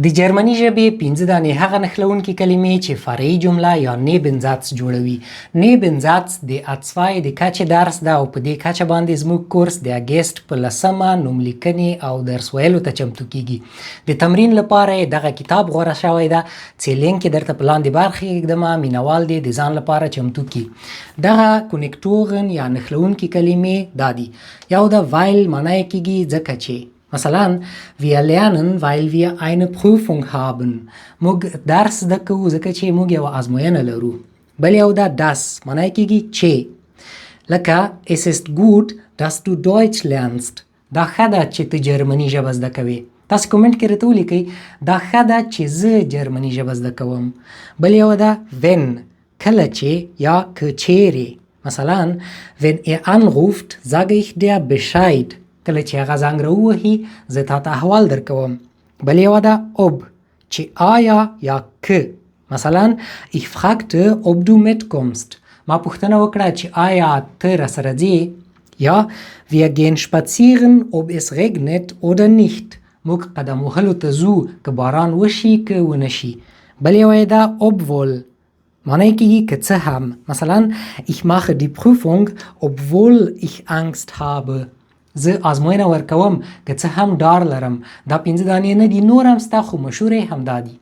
د جرمني ژبې 5 دانې هغه نښلونکي کلمې چې فرعي جمله یا نیبنزاتس جوړوي. نیبنزاتس د اتصفای د کچې درس ده او په دې کچه باندې زموږ کورس د اګست په 10مه نوملیکنې او درس ویلو ته چمتو کیږي. د تمرین لپاره یې دغه کتاب غوره شوی ده چې لینک یې درته په لاندې برخه کې ږدمه، مینوال دې د ځان لپاره چمتو کړي. دغه کونیکټوغن یا نښلونکي کلمې دا دي. یو د وایل معنی یې کیږي ځکه چې، مثلا wir lernen weil wir eine Prüfung haben. موږ درس زده کوو ځکه چې موږ یو ازموینه لرو. بل یو دا das معنی کیږي چې، لکه es ist gut dass du Deutsch lernst. دا ښه ده چې ته جرمني ژبه زده کوې. تاسو کومنټ کې راته ولیکئ دا ښه ده چې زه جرمني ژبه زده کوم. بل یو ده wenn کله چې یا که چیرې. مثلا wenn er anruft sage ich dir Bescheid. کله چې هغه زنګ راووهي زه تا ته احوال درکوم. بل یوه ده ob چې آیا یا که. مثلا ich fragte ob du mitkommst. ما پوښتنه وکړه چې آیا ته راسره ځې. یا wir gehen spazieren ob es regnet oder nicht. موږ قدم وهلو ته ځو که باران وشي که ونشي. بل یوه ده obwohl معنی کېږي که څه هم. مثلا ich mache die Prüfung obwohl ich Angst habe. زه ازموینه ورکوم که څه هم ډار لرم. دا 5 دانې نه دي، نور هم سته خو مشهورې همدا دي.